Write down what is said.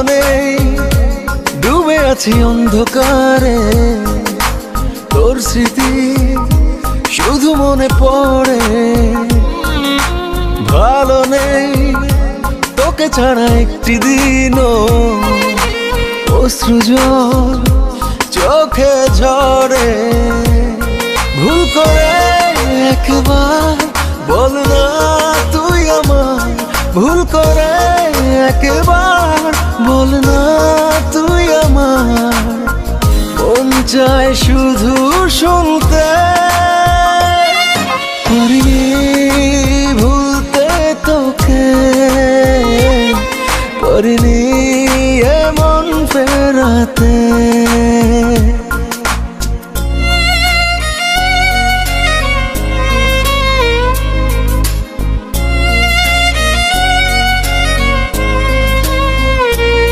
নেই, ডুবে আছি অন্ধকারে, তোর স্মৃতি শুধু মনে পড়ে। ভালো নেই তোকে ছাড়া একটি দিনও, অশ্রু জল চোখে ঝরে। ভুল করে একবার বল না তুই আমার, ভুল করে একবার বল না তুই আমার। মন চায় শুধু শুনতে, পারিনি ভুলতে তোকে, পারিনি এমন ফেরাতে।